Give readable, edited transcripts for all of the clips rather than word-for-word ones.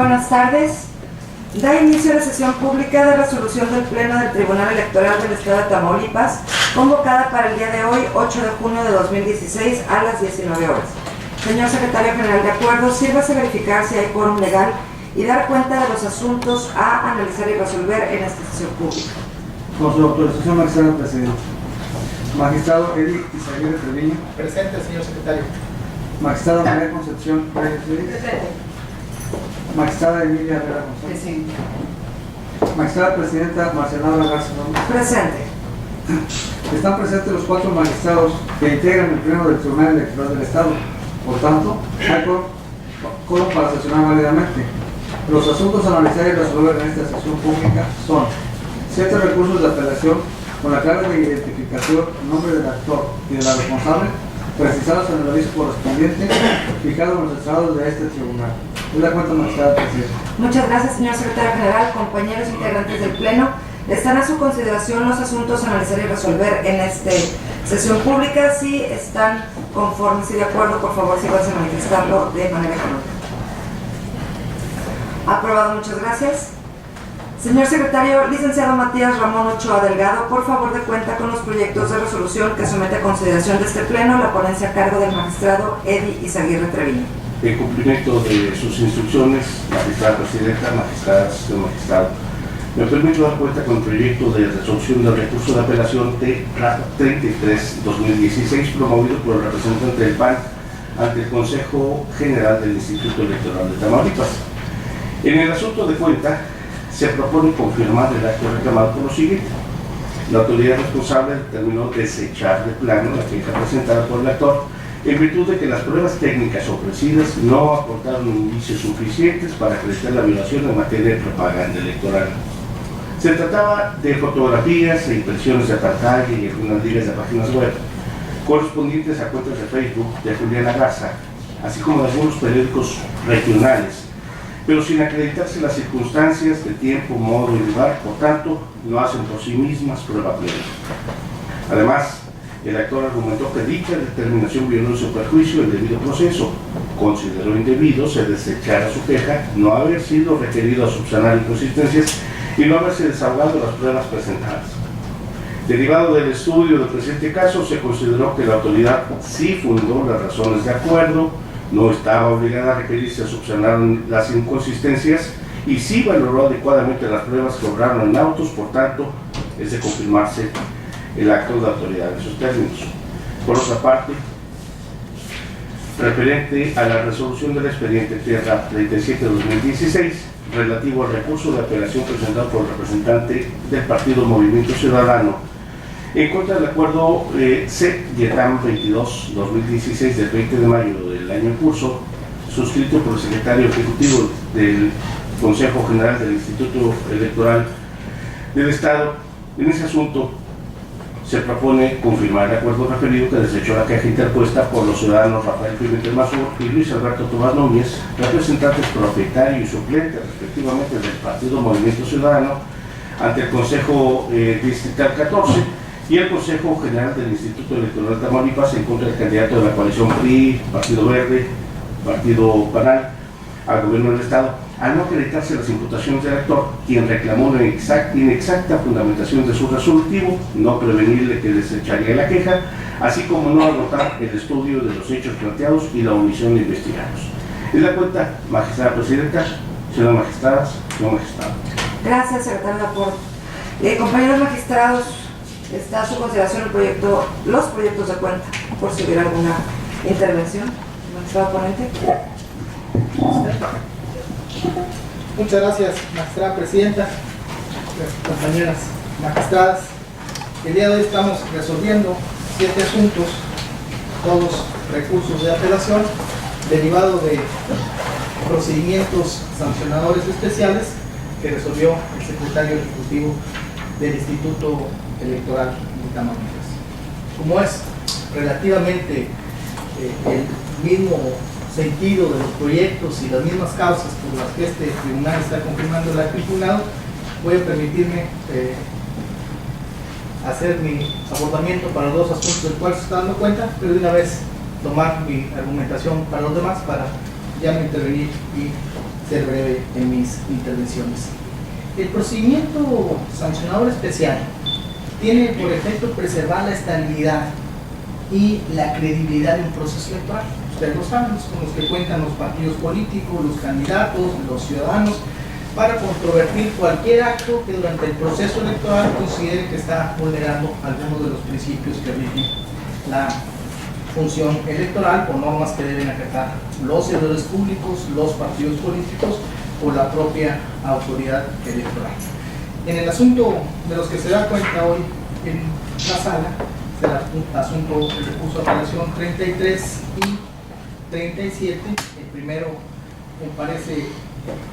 buenas tardes. Da inicio a la sesión pública de resolución del Pleno del Tribunal Electoral del Estado de Tamaulipas, convocada para el día de hoy, 8 de junio de 2016, a las 19 horas. Señor Secretario General, de acuerdo, sírvase verificar si hay quórum legal y dar cuenta de los asuntos a analizar y resolver en esta sesión pública. Con su autorización, magistrado presidente. Magistrado Eddie Izaguirre Treviño. Presente, señor secretario. Magistrada María Concepción Reyes Luis. Presente. Magistrada Emilia Herrera González. Presente. Magistrada Presidenta Marcela Garza Gómez. Presente. Están presentes los 4 magistrados que integran el Pleno del Tribunal Electoral del Estado. Por tanto, hay quórum para sesionar válidamente. Los asuntos a analizar y resolver en esta sesión pública son 7 recursos de apelación con la clave de identificación, nombre del actor y de la responsable, precisados en el aviso correspondiente, fijado en los estrados de este tribunal. Es la cuenta, magistrada presidenta. Muchas gracias, señor Secretario General. Compañeros integrantes del Pleno, están a su consideración los asuntos a analizar y resolver en esta sesión pública. Si están conformes y de acuerdo, por favor, síganse manifestando de manera económica. Aprobado, muchas gracias. Señor Secretario, licenciado Matías Ramón Ochoa Delgado, por favor de cuenta con los proyectos de resolución que somete a consideración de este Pleno la ponencia a cargo del magistrado Eddie Izaguirre Treviño. En cumplimiento de sus instrucciones, magistrada presidenta, magistradas, señor magistrado, me permito dar cuenta con el proyecto de resolución del recurso de apelación T-33-2016 promovido por el representante del PAN ante el Consejo General del Instituto Electoral de Tamaulipas. En el asunto de cuenta, se propone confirmar el acto reclamado por lo siguiente. La autoridad responsable determinó desechar de plano la queja presentada por el actor en virtud de que las pruebas técnicas ofrecidas no aportaron indicios suficientes para acreditar la violación en materia de propaganda electoral. Se trataba de fotografías e impresiones de pantalla y algunas ligas de páginas web correspondientes a cuentas de Facebook de Juliana Garza, así como de algunos periódicos regionales, pero sin acreditarse las circunstancias de tiempo, modo y lugar, por tanto, no hacen por sí mismas prueba plena. Además, el actor argumentó que dicha determinación violó en su perjuicio el debido proceso, consideró indebido se desechara su queja, no haber sido requerido a subsanar inconsistencias y no haberse desahogado las pruebas presentadas. Derivado del estudio del presente caso, se consideró que la autoridad sí fundó las razones de acuerdo, no estaba obligada a requerirse a subsanar las inconsistencias y sí valoró adecuadamente las pruebas que obraron en autos, por tanto, es de confirmarse el acto de autoridad en sus términos. Por otra parte, referente a la resolución del expediente Tierra 37-2016, relativo al recurso de apelación presentado por el representante del Partido Movimiento Ciudadano, en contra del acuerdo C-YETAM 22-2016 del 20 de mayo del año en curso, suscrito por el secretario ejecutivo del Consejo General del Instituto Electoral del Estado, en ese asunto se propone confirmar el acuerdo referido que desechó la queja interpuesta por los ciudadanos Rafael Pimentel Mazur y Luis Alberto Tomás Núñez, representantes propietario y suplente respectivamente del Partido Movimiento Ciudadano, ante el Consejo Distrital 14 y el Consejo General del Instituto Electoral de Tamaulipas en contra del candidato de la coalición PRI, Partido Verde, Partido PANAL, al gobierno del Estado, al no acreditarse las imputaciones del actor, quien reclamó una inexacta fundamentación de su resolutivo, no prevenirle que desecharía la queja, así como no agotar el estudio de los hechos planteados y la omisión de investigados. Es la cuenta, magistrada presidenta, señoras magistradas, señor magistrado. Gracias, secretario de acuerdo. Compañeros magistrados, está a su consideración los proyectos de cuenta, por si hubiera alguna intervención. Magistrado ponente. Muchas gracias, magistrada presidenta, compañeras magistradas. El día de hoy estamos resolviendo 7 asuntos, todos recursos de apelación, derivado de procedimientos sancionadores especiales que resolvió el secretario ejecutivo del Instituto Electoral de Tamaulipas. Como es relativamente el mismo sentido de los proyectos y las mismas causas por las que este tribunal está confirmando el acto impugnado, voy a permitirme hacer mi abordamiento para los 2 asuntos del cual se está dando cuenta, pero de una vez tomar mi argumentación para los demás para ya no intervenir y ser breve en mis intervenciones. El procedimiento sancionador especial tiene por efecto preservar la estabilidad y la credibilidad de un proceso electoral. Ustedes lo saben, con los que cuentan los partidos políticos, los candidatos, los ciudadanos, para controvertir cualquier acto que durante el proceso electoral considere que está vulnerando algunos de los principios que rigen la función electoral o normas que deben acatar los servidores públicos, los partidos políticos o la propia autoridad electoral. En el asunto de los que se da cuenta hoy en la sala, será el asunto del recurso de apelación 33 y 37. El primero comparece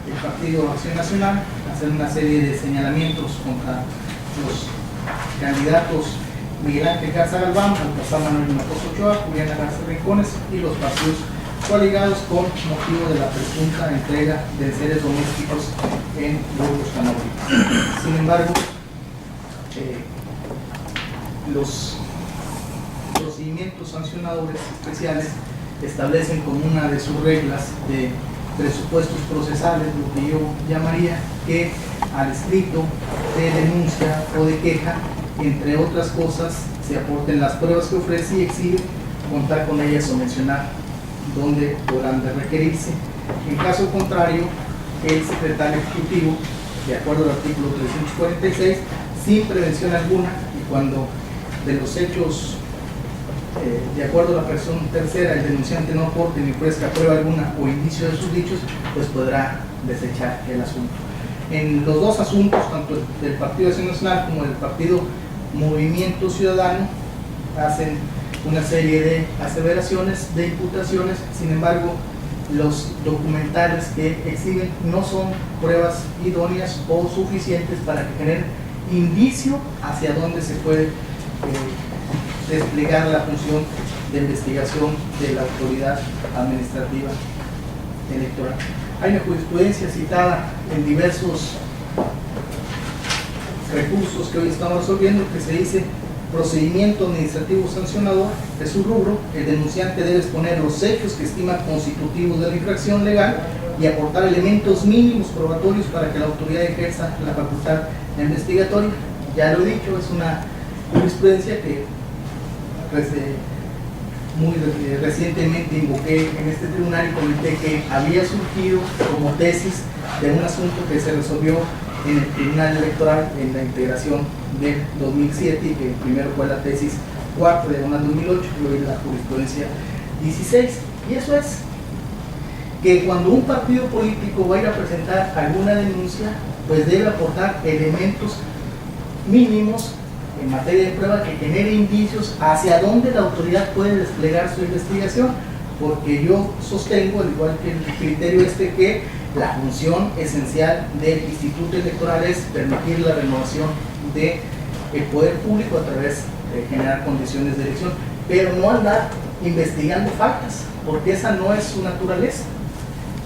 el Partido Acción Nacional a hacer una serie de señalamientos contra los candidatos Miguel Ángel Garza Galván, Baltasar Manuel Hinojosa Ochoa, Juliana Garza Rincones y los partidos coaligados con motivo de la presunta entrega de seres domésticos en Burgos, Tamaulipas. Sin embargo, los procedimientos sancionadores especiales establecen como una de sus reglas de presupuestos procesales, lo que yo llamaría que al escrito de denuncia o de queja, entre otras cosas, se aporten las pruebas que ofrece y exhibe, contar con ellas o mencionar dónde podrán de requerirse. En caso contrario, el secretario ejecutivo, de acuerdo al artículo 346, sin prevención alguna, y cuando de los hechos, de acuerdo a la versión tercera, el denunciante no aporte ni ofrezca prueba alguna o indicio de sus dichos, pues podrá desechar el asunto. En los dos asuntos, tanto del Partido Acción Nacional como del Partido Movimiento Ciudadano, hacen una serie de aseveraciones, de imputaciones. Sin embargo, los documentales que exhiben no son pruebas idóneas o suficientes para que generen indicio hacia dónde se puede desplegar la función de investigación de la autoridad administrativa electoral. Hay una jurisprudencia citada en diversos recursos que hoy estamos resolviendo que se dice: procedimiento administrativo sancionador, de su rubro, el denunciante debe exponer los hechos que estima constitutivos de la infracción legal y aportar elementos mínimos probatorios para que la autoridad ejerza la facultad investigatoria. Ya lo he dicho, es una jurisprudencia que muy recientemente invoqué en este tribunal y comenté que había surgido como tesis de un asunto que se resolvió en el Tribunal Electoral en la integración del 2007 y que primero fue la tesis 4 de 2008 y hoy la jurisprudencia 16. Y eso es que cuando un partido político va a ir a presentar alguna denuncia, pues debe aportar elementos mínimos en materia de prueba que genere indicios hacia dónde la autoridad puede desplegar su investigación, porque yo sostengo, al igual que el criterio que la función esencial del Instituto Electoral es permitir la renovación del poder público a través de generar condiciones de elección, pero no andar investigando faltas, porque esa no es su naturaleza.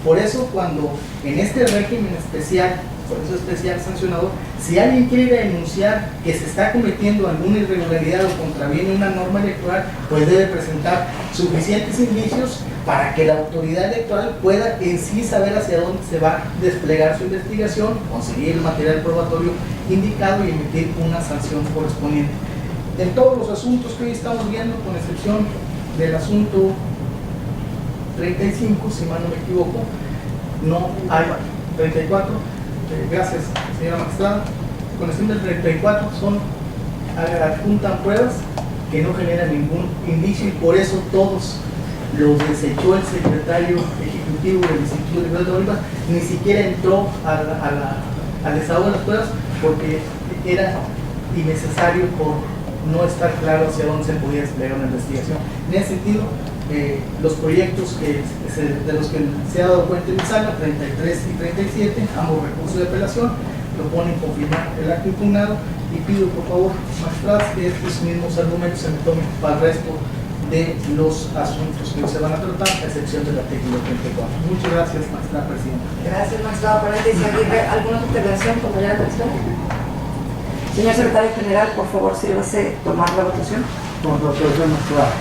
Por eso, cuando en este régimen especial, por eso especial sancionador, si alguien quiere denunciar que se está cometiendo alguna irregularidad o contraviene una norma electoral, pues debe presentar suficientes indicios para que la autoridad electoral pueda en sí saber hacia dónde se va a desplegar su investigación, conseguir el material probatorio indicado y emitir una sanción correspondiente. En todos los asuntos que hoy estamos viendo, con excepción del asunto 35, si mal no me equivoco, no hay 34. Gracias, señora magistrada. Con excepción del 34, adjuntan pruebas que no generan ningún indicio y por eso todos los desechó el secretario ejecutivo del Instituto Electoral de Tamaulipas. Ni siquiera entró al desahogo de las pruebas porque era innecesario por no estar claro hacia dónde se podía desplegar una investigación. En ese sentido, los proyectos de los que se ha dado cuenta en mi sala, 33 y 37, ambos recursos de apelación, proponen confirmar el acto impugnado y pido por favor, magistradas, que estos mismos argumentos se me tomen para el resto de los asuntos que se van a tratar, a excepción del artículo 34. Muchas gracias, magistrada presidenta. Gracias, magistrado Paredes. ¿Alguna otra intervención, compañera magistrada? Señor secretario general, por favor, sírvase tomar la votación. Con la autorización, magistrada.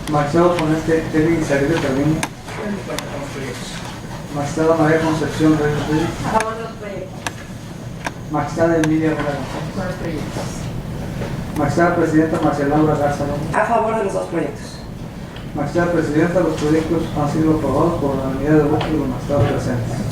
Magistrado, con este iniciativa termino. Magistrada María Concepción Reyes Reyes. A favor de los proyectos. Magistrada Emilia Moreno. Con los proyectos. Magistrada Presidenta Marcia Laura Garza López. A favor de los dos proyectos. Magistrada Presidenta, los proyectos han sido aprobados por la unanimidad de votos de los magistrados presentes.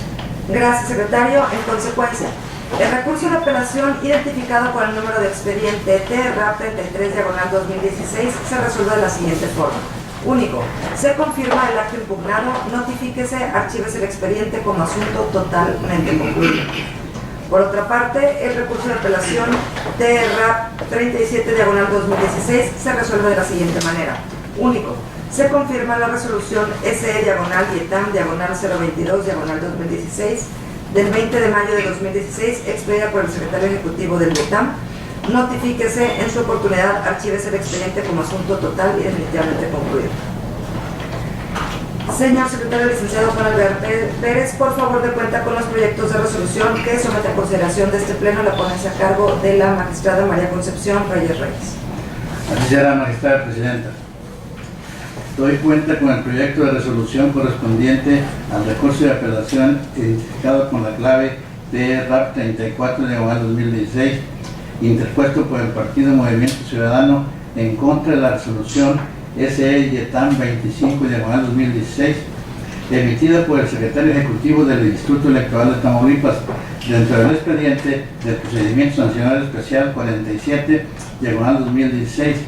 Gracias, secretario. En consecuencia, el recurso de apelación identificado con el número de expediente TRAP 33/2016 se resuelve de la siguiente forma. Único, se confirma el acto impugnado, notifíquese, archívese el expediente como asunto totalmente concluido. Por otra parte, el recurso de apelación TRAP 37/2016 se resuelve de la siguiente manera. Único, se confirma la resolución SE/YETAM/022/2016 del 20 de mayo de 2016 expedida por el secretario ejecutivo del YETAM. Notifíquese, en su oportunidad, archívese el expediente como asunto total y definitivamente concluido. Señor secretario licenciado Juan Alberto Pérez, por favor, de cuenta con los proyectos de resolución que somete a consideración de este pleno la ponencia a cargo de la magistrada María Concepción Reyes Reyes. Así será, magistrada presidenta. Doy cuenta con el proyecto de resolución correspondiente al recurso de apelación identificado con la clave TRAP 34/2016, interpuesto por el Partido Movimiento Ciudadano en contra de la resolución SE-YETAM 25/2016, emitida por el secretario ejecutivo del Instituto Electoral de Tamaulipas, dentro del expediente del procedimiento sancional especial 47/2016,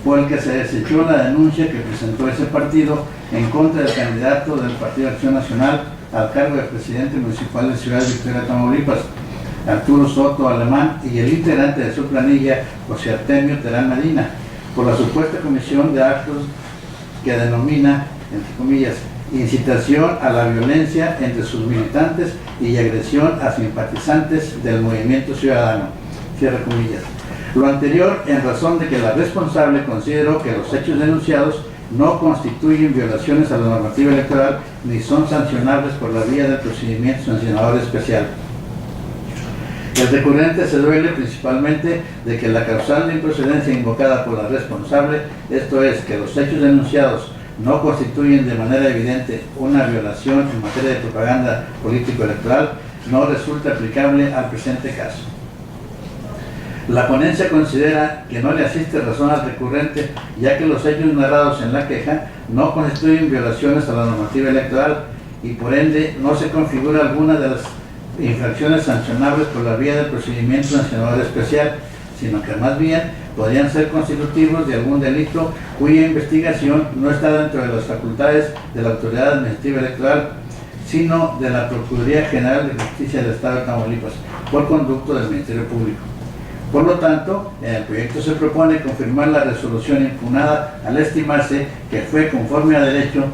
por el que se desechó la denuncia que presentó ese partido en contra del candidato del Partido Acción Nacional al cargo de presidente municipal de Ciudad Victoria, Tamaulipas, Arturo Soto Alemán, y el integrante de su planilla, José Artemio Terán Medina, por la supuesta comisión de actos que denomina, entre comillas, incitación a la violencia entre sus militantes y agresión a simpatizantes del movimiento ciudadano, cierre comillas. Lo anterior en razón de que la responsable consideró que los hechos denunciados no constituyen violaciones a la normativa electoral ni son sancionables por la vía del procedimiento sancionador especial. El recurrente se duele principalmente de que la causal de improcedencia invocada por la responsable, esto es, que los hechos denunciados no constituyen de manera evidente una violación en materia de propaganda político-electoral, no resulta aplicable al presente caso. La ponencia considera que no le asiste razón al recurrente, ya que los hechos narrados en la queja no constituyen violaciones a la normativa electoral y por ende no se configura alguna de las infracciones sancionables por la vía del procedimiento sancionador especial, sino que más bien podrían ser constitutivos de algún delito cuya investigación no está dentro de las facultades de la Autoridad Administrativa Electoral, sino de la Procuraduría General de Justicia del Estado de Tamaulipas, por conducto del Ministerio Público. Por lo tanto, en el proyecto se propone confirmar la resolución impugnada al estimarse que fue conforme a derecho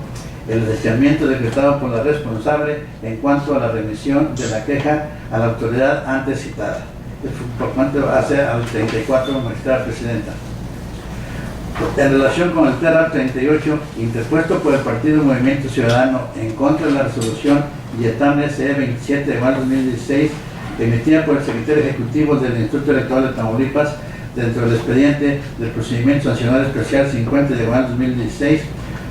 el desechamiento decretado por la responsable en cuanto a la remisión de la queja a la autoridad antes citada. Por cuanto hace al 34, magistrada presidenta. En relación con el TRAP 38, interpuesto por el Partido Movimiento Ciudadano en contra de la resolución YETAM SE 27/2016, emitida por el secretario ejecutivo del Instituto Electoral de Tamaulipas, dentro del expediente del procedimiento sancionador especial 50/2016,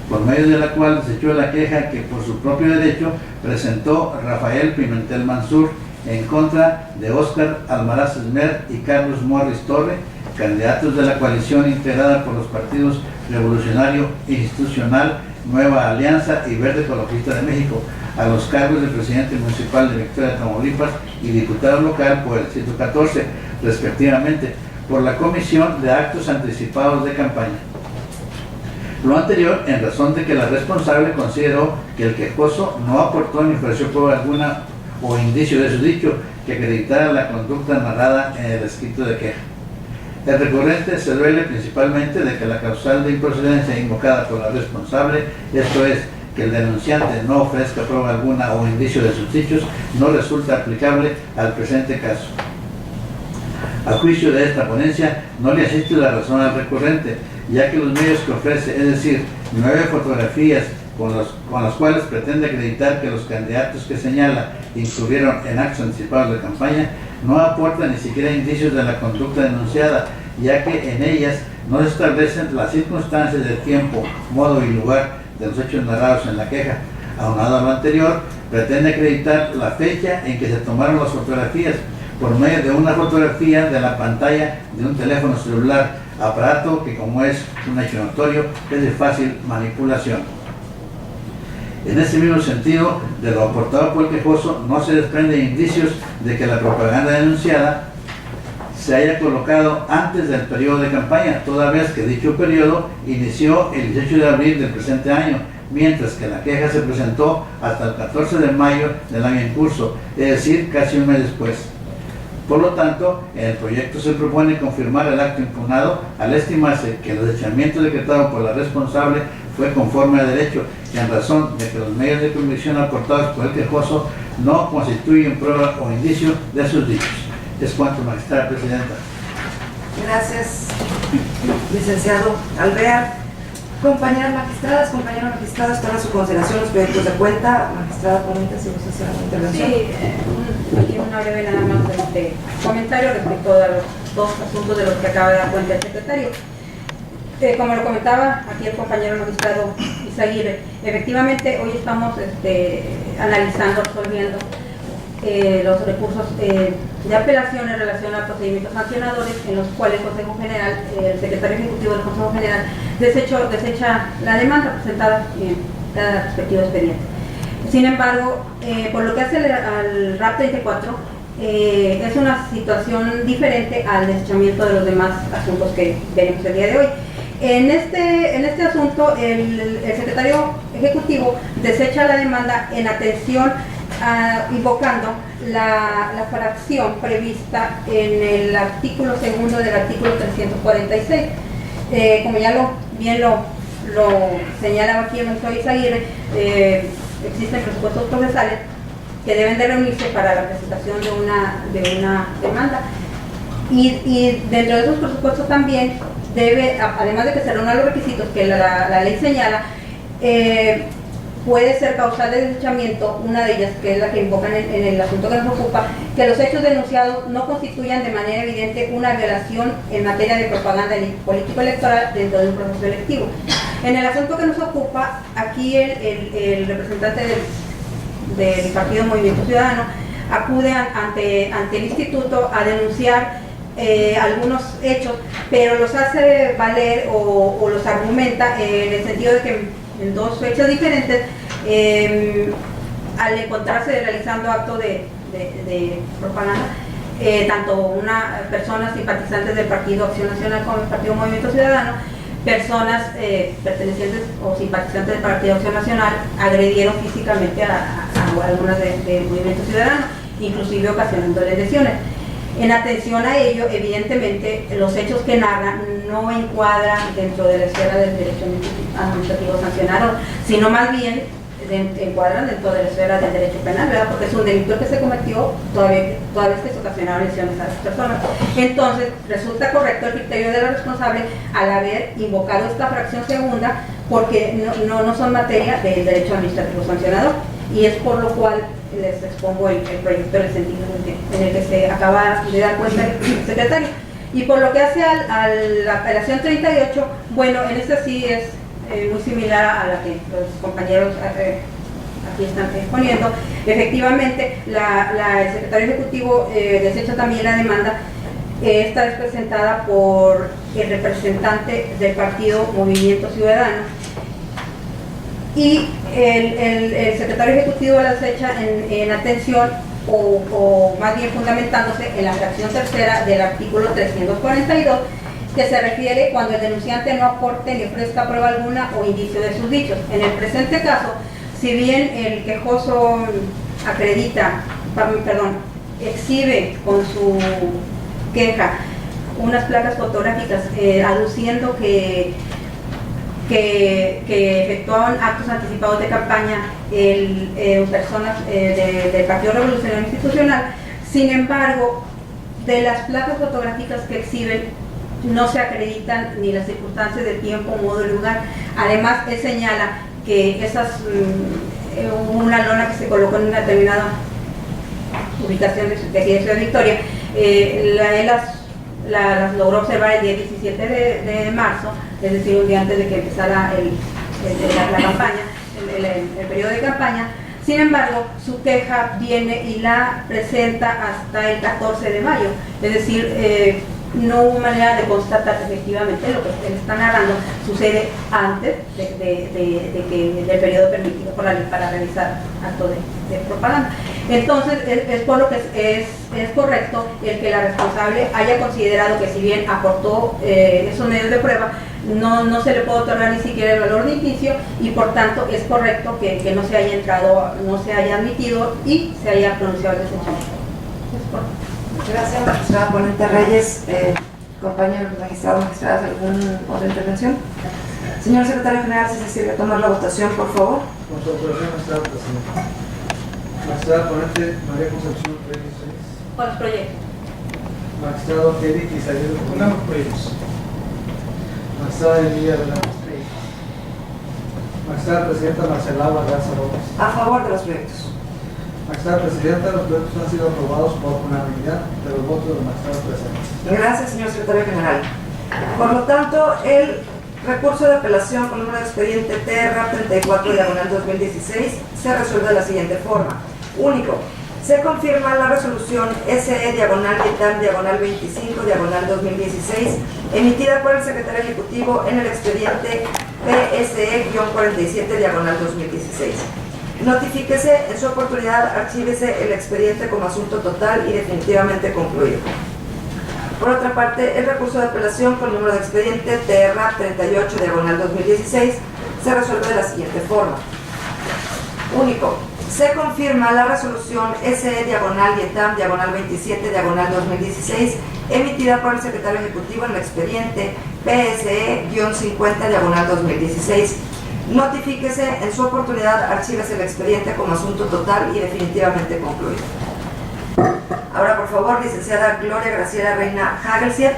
por medio de la cual desechó la queja que por su propio derecho presentó Rafael Pimentel Mansur en contra de Óscar Almaraz Esmer y Carlos Morris Torre, candidatos de la coalición integrada por los partidos Revolucionario Institucional, Nueva Alianza y Verde Ecologista de México, a los cargos de presidente municipal de Victoria de Tamaulipas y diputado local por el distrito 14, respectivamente, por la Comisión de Actos Anticipados de Campaña. Lo anterior en razón de que la responsable consideró que el quejoso no aportó ni ofreció prueba alguna o indicio de su dicho que acreditara la conducta narrada en el escrito de queja. El recurrente se duele principalmente de que la causal de improcedencia invocada por la responsable, esto es, que el denunciante no ofrezca prueba alguna o indicio de sus dichos, no resulta aplicable al presente caso. A juicio de esta ponencia, no le asiste la razón al recurrente, ya que los medios que ofrece, es decir, 9 fotografías con las cuales pretende acreditar que los candidatos que señala incurrieron en actos anticipados de campaña, no aportan ni siquiera indicios de la conducta denunciada, ya que en ellas no se establecen las circunstancias del tiempo, modo y lugar de los hechos narrados en la queja, Aunado a lo anterior, pretende acreditar la fecha en que se tomaron las fotografías por medio de una fotografía de la pantalla de un teléfono celular, aparato que, como es un hecho notorio, es de fácil manipulación. En ese mismo sentido, de lo aportado por el quejoso, no se desprenden indicios de que la propaganda denunciada se haya colocado antes del periodo de campaña, toda vez que dicho periodo inició el 18 de abril del presente año, mientras que la queja se presentó hasta el 14 de mayo del año en curso, es decir, casi un mes después. Por lo tanto, en el proyecto se propone confirmar el acto impugnado al estimarse que el desechamiento decretado por la responsable fue conforme a derecho y en razón de que los medios de convicción aportados por el quejoso no constituyen prueba o indicio de sus dichos. Es cuanto, magistrada presidenta. Gracias, licenciado Alvear. Compañeras magistradas, compañeros magistrados, toman a su consideración los proyectos de cuenta. Magistrada Ponente, si gusta hacer una intervención. Sí, aquí una breve nada más comentario respecto a los dos asuntos de los que acaba de dar cuenta el secretario. Como lo comentaba aquí el compañero magistrado Izaguirre, efectivamente hoy estamos analizando, resolviendo los recursos de apelación en relación a procedimientos sancionadores en los cuales el Consejo General, el secretario ejecutivo del Consejo General desecha la demanda presentada en cada respectivo expediente. Sin embargo, por lo que hace al RAP 34, es una situación diferente al desechamiento de los demás asuntos que veremos el día de hoy. En este asunto, el secretario ejecutivo desecha la demanda en atención invocando la fracción prevista en el artículo segundo del artículo 346. Como ya bien lo señalaba aquí el ministro Izaguirre, existen presupuestos procesales que deben de reunirse para la presentación de una demanda, y dentro de esos presupuestos también debe, además de que se reúnan los requisitos que la ley señala, puede ser causal de desechamiento, una de ellas, que es la que invocan en el asunto que nos ocupa, que los hechos denunciados no constituyan de manera evidente una violación en materia de propaganda político-electoral dentro de un proceso electivo. En el asunto que nos ocupa, aquí el representante del Partido Movimiento Ciudadano acude ante el instituto a denunciar algunos hechos, pero los hace valer o los argumenta en el sentido de que en dos fechas diferentes, al encontrarse realizando actos de propaganda, tanto personas simpatizantes del Partido Acción Nacional como del Partido Movimiento Ciudadano, personas pertenecientes o simpatizantes del Partido Acción Nacional agredieron físicamente a algunas del Movimiento Ciudadano, inclusive ocasionándoles lesiones. En atención a ello, evidentemente, los hechos que narran no encuadran dentro de la esfera del derecho administrativo sancionador, sino más bien encuadran dentro de la esfera del derecho penal, ¿verdad? Porque es un delito que se cometió toda vez que se ocasionaron lesiones a las personas. Entonces, resulta correcto el criterio de la responsable al haber invocado esta fracción segunda, porque no son materia del derecho administrativo sancionador, y es por lo cual les expongo el proyecto en el sentido en el que se acaba de dar cuenta el secretario. Y por lo que hace a la apelación 38, bueno, en esta sí es muy similar a la que los compañeros aquí están exponiendo. Efectivamente, el secretario ejecutivo desecha también la demanda. Esta es presentada por el representante del Partido Movimiento Ciudadano, y el secretario ejecutivo la desecha en atención o más bien fundamentándose en la fracción tercera del artículo 342, que se refiere cuando el denunciante no aporte ni ofrezca prueba alguna o indicio de sus dichos. En el presente caso, si bien el quejoso exhibe con su queja unas placas fotográficas aduciendo que efectuaban actos anticipados de campaña personas del Partido Revolucionario Institucional, sin embargo, de las placas fotográficas que exhiben no se acreditan ni las circunstancias de tiempo, modo y lugar. Además, él señala que una lona que se colocó en una determinada ubicación de aquí de Ciudad Victoria, él las logró observar el día 17 de marzo, es decir, un día antes de que empezara la campaña. el periodo de campaña. Sin embargo, su queja viene y la presenta hasta el 14 de mayo, es decir, no hubo manera de constatar efectivamente lo que él está narrando sucede antes del periodo permitido por la ley para realizar acto de propaganda. Entonces, es por lo que es correcto el que la responsable haya considerado que si bien aportó esos medios de prueba, no se le puede otorgar ni siquiera el valor de indicio y por tanto es correcto que no se haya entrado, no se haya admitido y se haya pronunciado el desechamiento. Es correcto. Gracias, magistrada ponente Reyes. Compañeros magistrados, magistradas, ¿alguna otra intervención? Señor secretario general, si se sirve a tomar la votación, por favor. Con su autorización, magistrado presidente. Magistrada ponente María Concepción Reyes Reyes. Con los proyectos. Magistrado Eric Isaías Con ambos proyectos. Magistrada Emilia Velasco. Magistrada presidenta Marcela Barraza López. A favor de los proyectos. Magistrada presidenta, los proyectos han sido aprobados por unanimidad de los votos de los magistrados presentes. Gracias, señor secretario general. Por lo tanto, el recurso de apelación con número de expediente TR 34/2016 se resuelve de la siguiente forma. Único. Se confirma la resolución SE/YETAM/25/2016 emitida por el secretario ejecutivo en el expediente PSE-47/2016. Notifíquese en su oportunidad, archívese el expediente como asunto total y definitivamente concluido. Por otra parte, el recurso de apelación con número de expediente TR 38/2016 se resuelve de la siguiente forma. Único. Se confirma la resolución SE/YETAM/27/2016 emitida por el secretario ejecutivo en el expediente PSE-50/2016. Notifíquese en su oportunidad, archívese el expediente como asunto total y definitivamente concluido. Ahora, por favor, licenciada Gloria Graciela Reina Hagelsier,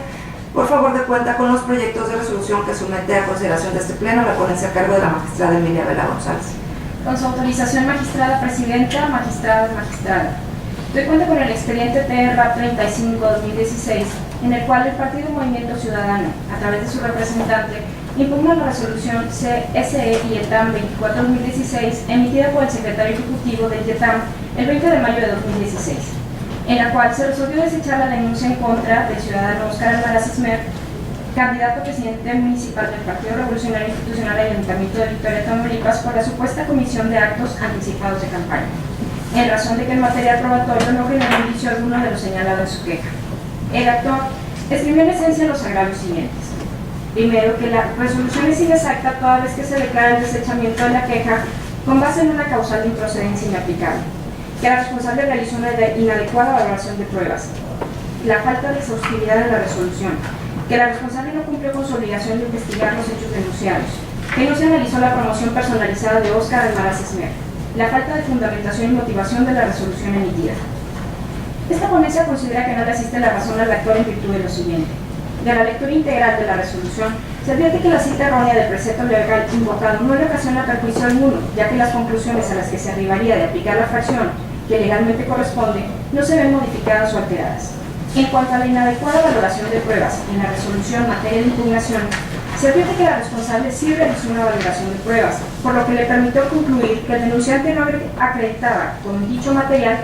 por favor, de cuenta con los proyectos de resolución que somete a consideración de este pleno la ponencia a cargo de la magistrada Emilia Vela González. Con su autorización, magistrada presidenta, magistrada, magistrada. Doy cuenta con el expediente TR 35/2016, en el cual el Partido Movimiento Ciudadano, a través de su representante, impugna la resolución SE/YETAM 24/2016 emitida por el secretario ejecutivo del YETAM el 20 de mayo de 2016, en la cual se resolvió desechar la denuncia en contra del ciudadano Óscar Almaraz Esmer, candidato a presidente municipal del Partido Revolucionario Institucional del Ayuntamiento de Victoria, Tamaulipas, por la supuesta comisión de actos anticipados de campaña, en razón de que el material probatorio no generó indicio alguno de lo señalado en su queja. El actor escribió en esencia los agravios siguientes. Primero, que la resolución es inexacta toda vez que se declara el desechamiento de la queja con base en una causal de improcedencia inaplicable, que la responsable realizó una inadecuada valoración de pruebas, la falta de exhaustividad de la resolución, que la responsable no cumplió con su obligación de investigar los hechos denunciados, que no se analizó la promoción personalizada de Óscar Almaraz Esmer, la falta de fundamentación y motivación de la resolución emitida. Esta ponencia considera que no le asiste la razón al actor en virtud de lo siguiente. De la lectura integral de la resolución, se advierte que la cita errónea del precepto legal invocado no le ocasiona perjuicio alguno, ya que las conclusiones a las que se arribaría de aplicar la fracción que legalmente corresponde no se ven modificadas o alteradas. En cuanto a la inadecuada valoración de pruebas en la resolución en materia de impugnación, se advierte que la responsable sí realizó una valoración de pruebas, por lo que le permitió concluir que el denunciante no acreditaba con dicho material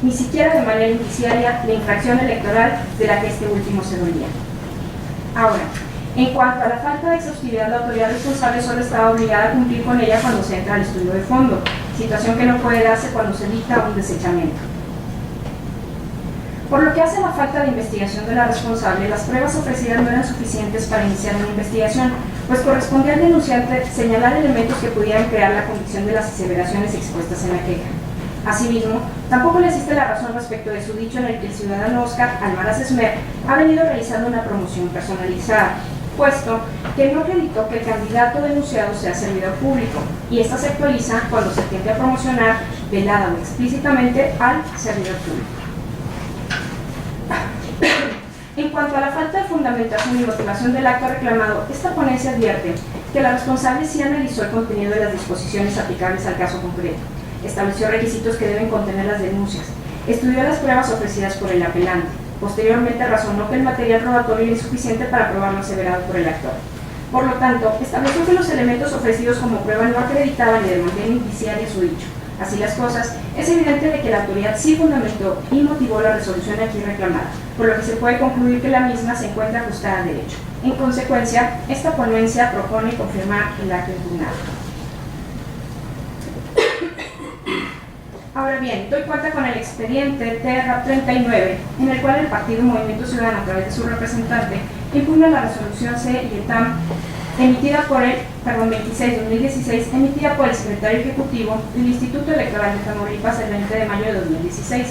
ni siquiera de manera indiciaria la infracción electoral de la que este último se dolía. Ahora, en cuanto a la falta de exhaustividad, la autoridad responsable solo estaba obligada a cumplir con ella cuando se entra al estudio de fondo, situación que no puede darse cuando se dicta un desechamiento. Por lo que hace a la falta de investigación de la responsable, las pruebas ofrecidas no eran suficientes para iniciar una investigación, pues correspondía al denunciante señalar elementos que pudieran crear la convicción de las aseveraciones expuestas en la queja. Asimismo, tampoco le asiste la razón respecto de su dicho en el que el ciudadano Óscar Almaraz Esmer ha venido realizando una promoción personalizada, puesto que no acreditó que el candidato denunciado sea servidor público, y esta se actualiza cuando se tiende a promocionar velada o explícitamente al servidor público. En cuanto a la falta de fundamentación y motivación del acto reclamado, esta ponencia advierte que la responsable sí analizó el contenido de las disposiciones aplicables al caso concreto, estableció requisitos que deben contener las denuncias, estudió las pruebas ofrecidas por el apelante, posteriormente razonó que el material probatorio era insuficiente para probar lo aseverado por el actor. Por lo tanto, estableció que los elementos ofrecidos como prueba no acreditaban ni de manera indiciaria su dicho. Así las cosas, es evidente de que la autoridad sí fundamentó y motivó la resolución aquí reclamada, por lo que se puede concluir que la misma se encuentra ajustada al derecho. En consecuencia, esta ponencia propone confirmar el acto impugnado. Ahora bien, doy cuenta con el expediente TR 39, en el cual el Partido Movimiento Ciudadano, a través de su representante, impugna la resolución C y ETAM emitida por el 26-2016, emitida por el secretario ejecutivo del Instituto Electoral de Tamaulipas el 20 de mayo de 2016,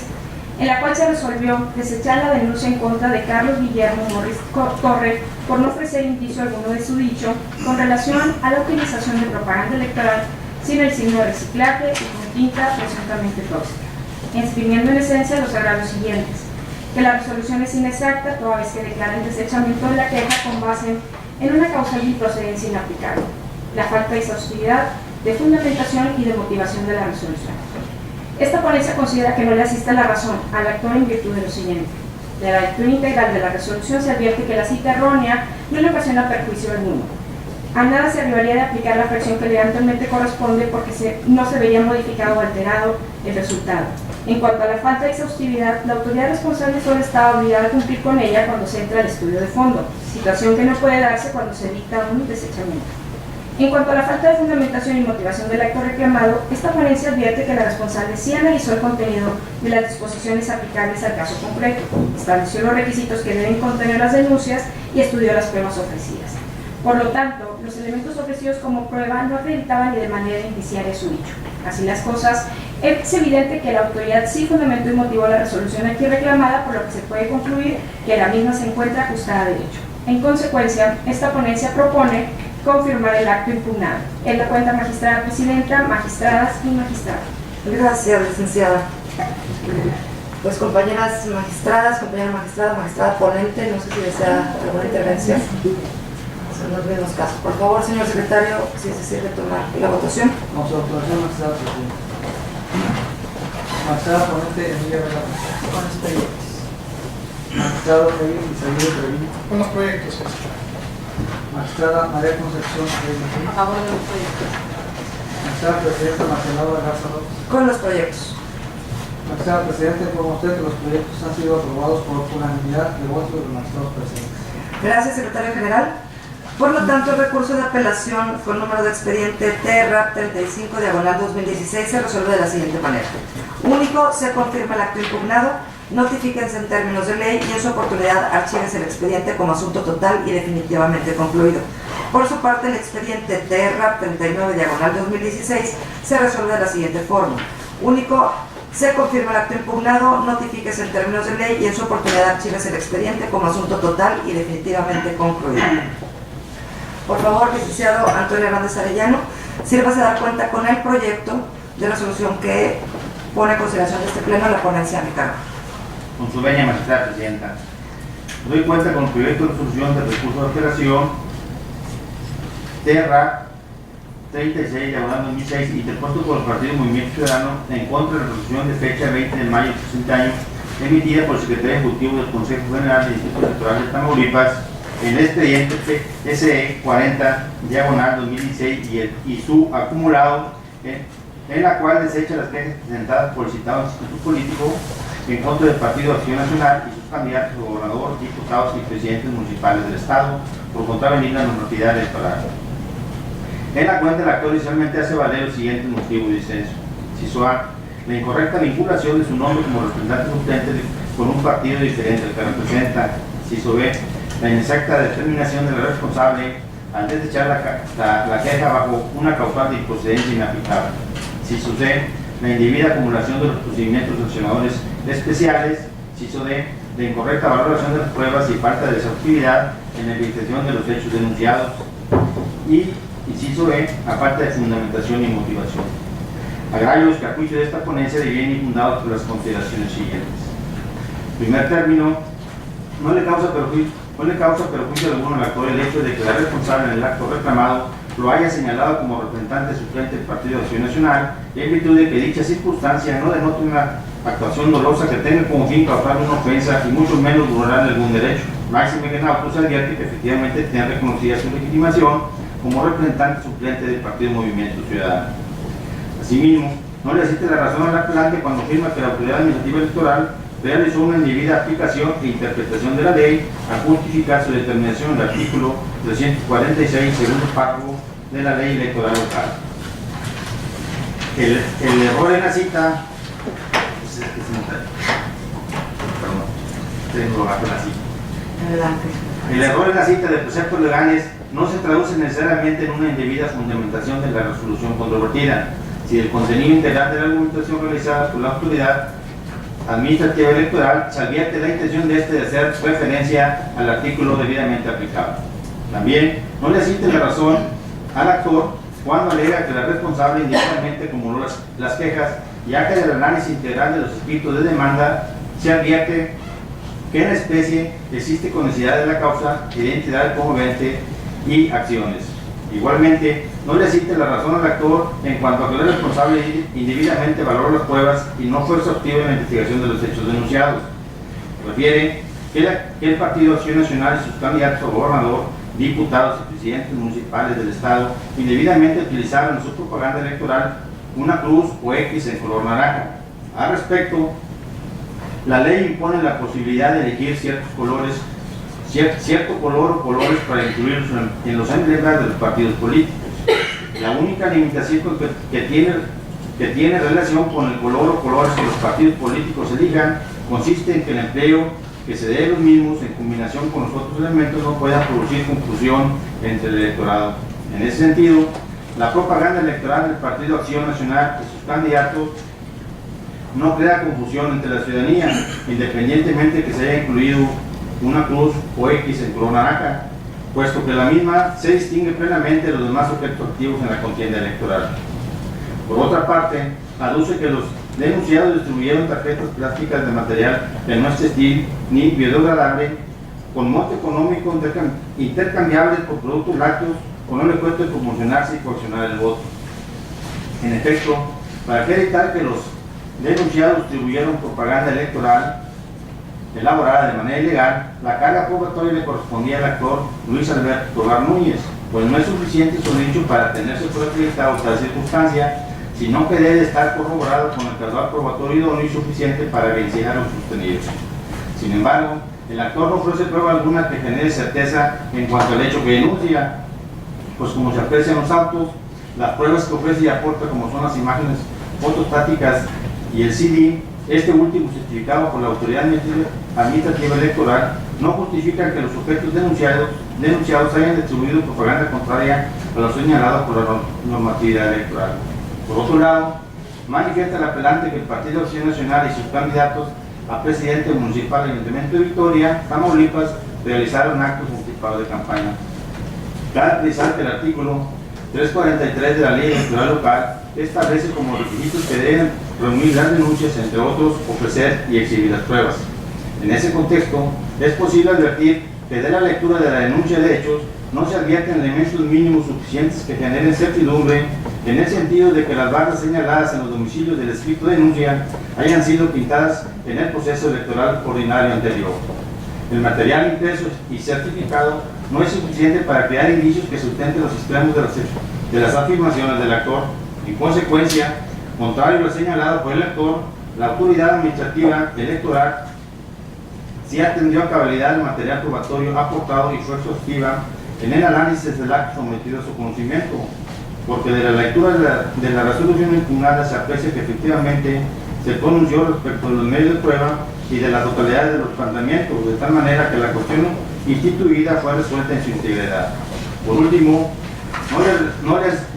en la cual se resolvió desechar la denuncia en contra de Carlos Guillermo Morris Torre por no ofrecer indicio alguno de su dicho con relación a la utilización de propaganda electoral sin el signo de reciclaje y con tinta presuntamente tóxica, exprimiendo en esencia los agravios siguientes: que la resolución es inexacta toda vez que declara el desechamiento de la queja con base en una causal de improcedencia inaplicable, la falta de exhaustividad, de fundamentación y de motivación de la resolución. Esta ponencia considera que no le asiste la razón al actor en virtud de lo siguiente: de la lectura integral de la resolución se advierte que la cita errónea no le ocasiona perjuicio alguno. A nada se arribaría de aplicar la fracción que legalmente corresponde porque no se vería modificado o alterado el resultado. En cuanto a la falta de exhaustividad, la autoridad responsable solo está obligada a cumplir con ella cuando se entra al estudio de fondo, situación que no puede darse cuando se dicta un desechamiento. En cuanto a la falta de fundamentación y motivación del acto reclamado, esta ponencia advierte que la responsable sí analizó el contenido de las disposiciones aplicables al caso concreto, estableció los requisitos que deben contener las denuncias y estudió las pruebas ofrecidas. Por lo tanto, los elementos ofrecidos como prueba no acreditaban ni de manera indiciaria su dicho. Así las cosas, es evidente que la autoridad sí fundamentó y motivó la resolución aquí reclamada, por lo que se puede concluir que la misma se encuentra ajustada a derecho. En consecuencia, esta ponencia propone confirmar el acto impugnado. En la cuenta magistrada presidenta, magistradas y magistrados. Gracias, licenciada. Pues compañeras magistradas, compañera magistrada, magistrada ponente, no sé si desea alguna intervención. Son los mismos casos. Por favor, señor secretario, si se sirve tomar la votación. Con su aprobación, magistrada presidenta. Magistrada ponente Emilia Vela. Con los proyectos. Magistrado David Isaías Treviño. Con los proyectos. Magistrada María Concepción Reyes. A favor de los proyectos. Magistrada presidenta Marcela Laura Garza López. Con los proyectos. Magistrada presidenta, informa usted que los proyectos han sido aprobados por unanimidad de votos de los magistrados presentes. Gracias, secretario general. Por lo tanto, el recurso de apelación con número de expediente TR 35/2016 se resuelve de la siguiente manera. Único, se confirma el acto impugnado, notifíquense en términos de ley y en su oportunidad archívense el expediente como asunto total y definitivamente concluido. Por su parte, el expediente TR 39/2016 se resuelve de la siguiente forma. Único, se confirma el acto impugnado, notifíquese en términos de ley y en su oportunidad archívese el expediente como asunto total y definitivamente concluido. Por favor, licenciado Antonio Hernández Arellano, sírvase a dar cuenta con el proyecto de resolución que pone a consideración de este pleno la ponencia a mi cargo. Con su venia, magistrada presidenta. Doy cuenta con el proyecto de resolución del recurso de apelación TR 36/2006 interpuesto por el Partido Movimiento Ciudadano en contra de la resolución de fecha 20 de mayo de 60 años emitida por el secretario ejecutivo del Consejo General del Instituto Electoral de Tamaulipas en el expediente SE 40/2016 y su acumulado, en la cual desecha las quejas presentadas por el citado instituto político en contra del Partido Acción Nacional y sus candidatos a gobernador, diputados y presidentes municipales del Estado por contravenir la normatividad electoral. En la cuenta, el actor inicialmente hace valer los siguientes motivos de disenso. Inciso A, la incorrecta vinculación de su nombre como representante suplente con un partido diferente al que representa. Inciso B, la inexacta determinación de la responsable al desechar la queja bajo una causal de improcedencia inaplicable. Inciso C, la indebida acumulación de los procedimientos sancionadores especiales. Inciso D, la incorrecta valoración de las pruebas y falta de exhaustividad en la investigación de los hechos denunciados. Y inciso E, a falta de fundamentación y motivación. Agravios que a juicio de esta ponencia devienen infundados por las consideraciones siguientes. En primer término, no le causa perjuicio alguno al actor el hecho de que la responsable en el acto reclamado lo haya señalado como representante suplente del Partido de Acción Nacional, en virtud de que dicha circunstancia no denota una actuación dolosa que tenga como fin causar una ofensa y mucho menos vulnerar algún derecho. Máxime que Nautos advierte que efectivamente tiene reconocida su legitimación como representante suplente del Partido Movimiento Ciudadano. Asimismo, no le asiste la razón al apelante cuando afirma que la autoridad administrativa electoral realizó una indebida aplicación e interpretación de la ley a justificar su determinación en el artículo 346, segundo párrafo de la ley electoral local. El error en la cita, el error en la cita de preceptos legales no se traduce necesariamente en una indebida fundamentación de la resolución controvertida, si el contenido integral de la argumentación realizada por la autoridad administrativa electoral se advierte la intención de este de hacer referencia al artículo debidamente aplicado. También no le asiste la razón al actor cuando alega que la responsable indebidamente acumuló las quejas, ya que del análisis integral de los escritos de demanda se advierte que en la especie existe conocibilidad de la causa, identidad del promovente y acciones. Igualmente, no le asiste la razón al actor en cuanto a que el responsable indebidamente valoró las pruebas y no fue exhaustivo en la investigación de los hechos denunciados. Refiere que el Partido Acción Nacional y sus candidatos a gobernador, diputados y presidentes municipales del Estado indebidamente utilizaron en su propaganda electoral una cruz o X en color naranja. Al respecto, la ley impone la posibilidad de elegir ciertos colores, cierto color o colores para incluirlos en los emblemas de los partidos políticos. La única limitación que tiene relación con el color o colores que los partidos políticos elijan consiste en que el empleo que se dé de los mismos en combinación con los otros elementos no pueda producir confusión entre el electorado. En ese sentido, la propaganda electoral del Partido Acción Nacional y sus candidatos no crea confusión entre la ciudadanía, independientemente de que se haya incluido una cruz o X en color naranja, puesto que la misma se distingue plenamente de los demás objetos activos en la contienda electoral. Por otra parte, aduce que los denunciados distribuyeron tarjetas plásticas de material que no es textil ni biodegradable, con monto económico intercambiables por productos lácteos, con el efecto de promocionarse y coaccionar el voto. En efecto, para evitar que los denunciados distribuyeron propaganda electoral elaborada de manera ilegal, la carga probatoria le correspondía al actor Luis Alberto Tobar Núñez, pues no es suficiente su dicho para tenerse por acreditado tal circunstancia, sino que debe estar corroborado con el caudal probatorio idóneo y suficiente para vencer a los sostenidos. Sin embargo, el actor no ofrece prueba alguna que genere certeza en cuanto al hecho que denuncia, pues como se aprecia en los autos, las pruebas que ofrece y aporta, como son las imágenes fotostáticas y el CD, este último certificado por la autoridad administrativa electoral, no justifican que los sujetos denunciados hayan distribuido propaganda contraria a lo señalado por la normatividad electoral. Por otro lado, manifiesta el apelante que el Partido Acción Nacional y sus candidatos a presidente municipal del Ayuntamiento de Victoria, Tamaulipas, realizaron actos anticipados de campaña. Cabe precisar que el artículo 343 de la Ley Electoral Local establece como requisitos que deben reunir las denuncias, entre otros, ofrecer y exhibir las pruebas. En ese contexto, es posible advertir que de la lectura de la denuncia de hechos no se advierten elementos mínimos suficientes que generen certidumbre en el sentido de que las barras señaladas en los domicilios del escrito de denuncia hayan sido pintadas en el proceso electoral ordinario anterior. El material impreso y certificado no es suficiente para crear indicios que sustenten los extremos de las afirmaciones del actor. En consecuencia, contrario a lo señalado por el actor, la autoridad administrativa electoral sí atendió a cabalidad el material probatorio aportado y fue exhaustiva en el análisis del acto sometido a su conocimiento, porque de la lectura de la resolución impugnada se aprecia que efectivamente se pronunció respecto de los medios de prueba y de la totalidad de los planteamientos, de tal manera que la cuestión instituida fue resuelta en su integridad. Por último,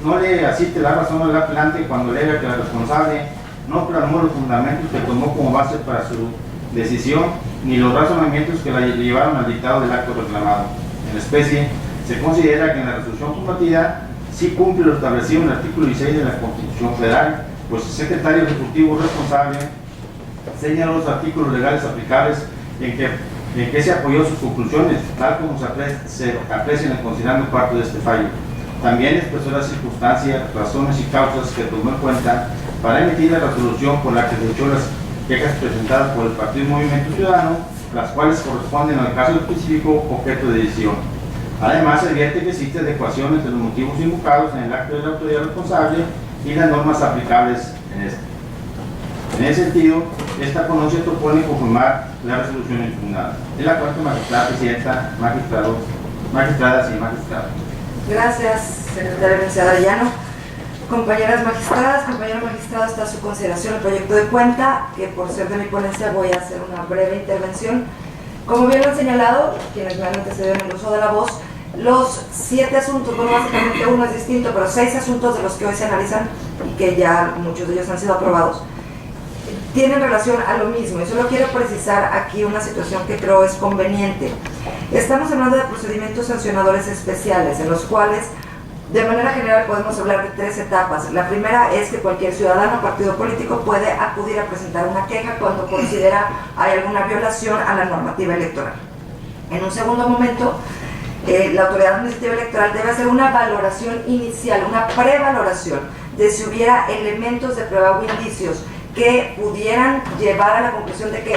no le asiste la razón al apelante cuando alega que la responsable no plasmó los fundamentos que tomó como base para su decisión ni los razonamientos que la llevaron al dictado del acto reclamado. En especie, se considera que en la resolución compartida sí cumple lo establecido en el artículo 16 de la Constitución Federal, pues el secretario ejecutivo responsable señaló los artículos legales aplicables en que se apoyó sus conclusiones, tal como se aprecian considerando parte de este fallo. También expresó las circunstancias, razones y causas que tomó en cuenta para emitir la resolución por la que se echó las quejas presentadas por el Partido Movimiento Ciudadano, las cuales corresponden al caso específico objeto de decisión. Además, se advierte que existe adecuación entre los motivos invocados en el acto de la autoridad responsable y las normas aplicables en este. En ese sentido, esta ponencia propone confirmar la resolución impugnada. Es la cuarta magistrada, presidenta, magistradas y magistrados. Gracias, secretario licenciado Arellano. Compañeras magistradas, compañeros magistrados, está a su consideración el proyecto de cuenta, que por ser de mi ponencia voy a hacer una breve intervención. Como bien lo han señalado, quienes me han antecedido en el uso de la voz, los 7 asuntos, bueno, básicamente uno es distinto, pero 6 asuntos de los que hoy se analizan y que ya muchos de ellos han sido aprobados, tienen relación a lo mismo. Y solo quiero precisar aquí una situación que creo es conveniente. Estamos hablando de procedimientos sancionadores especiales, en los cuales de manera general podemos hablar de 3 etapas. La primera es que cualquier ciudadano o partido político puede acudir a presentar una queja cuando considera hay alguna violación a la normativa electoral. En un segundo momento, la autoridad administrativa electoral debe hacer una valoración inicial, una prevaloración de si hubiera elementos de prueba o indicios que pudieran llevar a la conclusión de que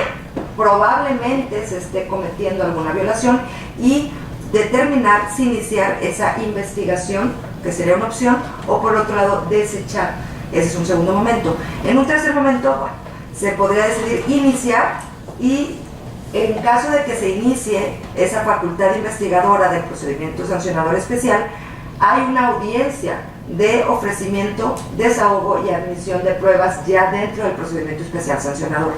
probablemente se esté cometiendo alguna violación y determinar si iniciar esa investigación, que sería una opción, o por otro lado desechar. Ese es un segundo momento. En un tercer momento, bueno, se podría decidir iniciar, y en caso de que se inicie esa facultad investigadora del procedimiento sancionador especial, hay una audiencia de ofrecimiento, desahogo y admisión de pruebas ya dentro del procedimiento especial sancionador.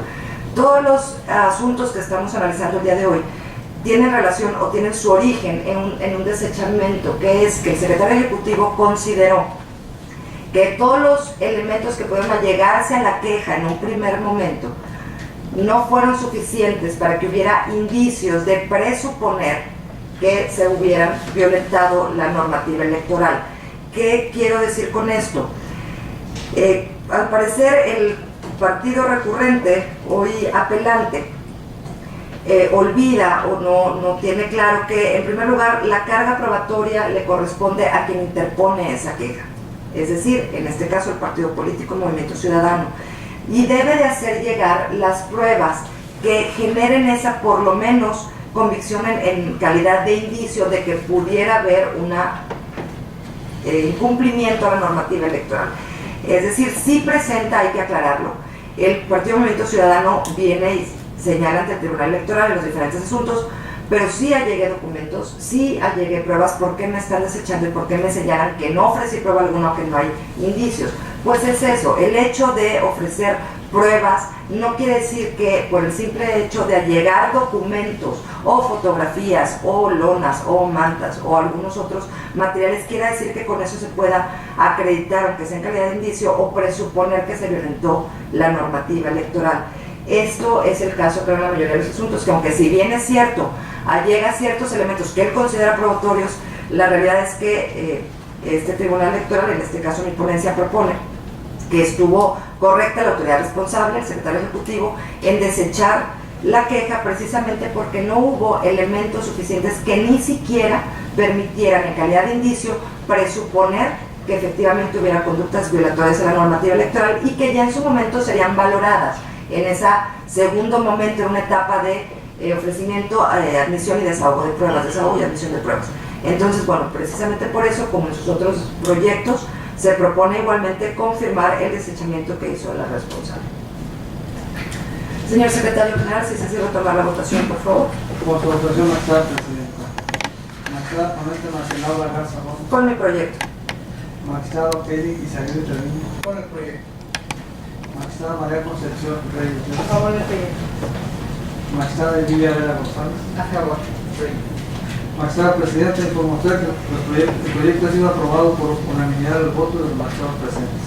Todos los asuntos que estamos analizando el día de hoy tienen relación o tienen su origen en un desechamiento, que es que el secretario ejecutivo consideró que todos los elementos que pueden allegarse a la queja en un primer momento no fueron suficientes para que hubiera indicios de presuponer que se hubieran violentado la normativa electoral. ¿Qué quiero decir con esto? Al parecer el partido recurrente, hoy apelante, olvida o no tiene claro que, en primer lugar, la carga probatoria le corresponde a quien interpone esa queja, es decir, en este caso el partido político Movimiento Ciudadano, y debe de hacer llegar las pruebas que generen esa, por lo menos, convicción en calidad de indicio de que pudiera haber una incumplimiento a la normativa electoral. Es decir, sí presenta, hay que aclararlo, el Partido Movimiento Ciudadano viene y señala ante el Tribunal Electoral en los diferentes asuntos, pero sí allegué documentos, sí allegué pruebas. ¿Por qué me están desechando y por qué me señalan que no ofrecí prueba alguna o que no hay indicios? Pues es eso, el hecho de ofrecer pruebas no quiere decir que por el simple hecho de allegar documentos o fotografías o lonas o mantas o algunos otros materiales quiera decir que con eso se pueda acreditar, aunque sea en calidad de indicio, o presuponer que se violentó la normativa electoral. Esto es el caso, creo, en la mayoría de los asuntos, que aunque si bien es cierto, allega ciertos elementos que él considera probatorios, la realidad es que este Tribunal Electoral, en este caso mi ponencia, propone que estuvo correcta la autoridad responsable, el secretario ejecutivo, en desechar la queja precisamente porque no hubo elementos suficientes que ni siquiera permitieran, en calidad de indicio, presuponer que efectivamente hubiera conductas violatorias a la normativa electoral y que ya en su momento serían valoradas en ese segundo momento, en una etapa de ofrecimiento, admisión y desahogo de pruebas, desahogo y admisión de pruebas. Entonces, bueno, precisamente por eso, como en sus otros proyectos, se propone igualmente confirmar el desechamiento que hizo la responsable. Señor Secretario General, si se cierra tomar la votación, por favor. Por su votación, magistrada presidenta. Magistrada ponente Marcela Garza Gómez. Con mi proyecto. Magistrado Kelly Isaguirre Treviño. Con el proyecto. Magistrada María Concepción Reyes. A favor del proyecto. Magistrada Lidia Vera González. A favor del proyecto. Magistrada presidenta, informa usted que el proyecto ha sido aprobado por unanimidad del voto de los magistrados presentes.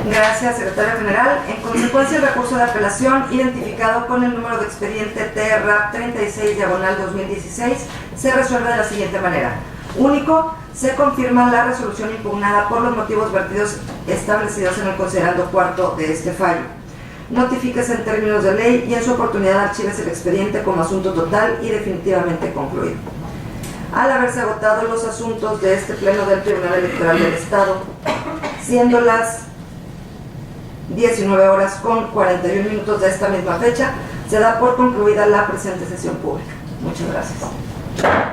Gracias, secretario general. En consecuencia, el recurso de apelación, identificado con el número de expediente TRAP 36/2016, se resuelve de la siguiente manera. Único, se confirma la resolución impugnada por los motivos vertidos establecidos en el considerando cuarto de este fallo. Notifíquese en términos de ley y en su oportunidad archívese el expediente como asunto total y definitivamente concluido. Al haberse agotado los asuntos de este pleno del Tribunal Electoral del Estado, siendo las 19:41 de esta misma fecha, Se da por concluida la presente sesión pública. Muchas gracias.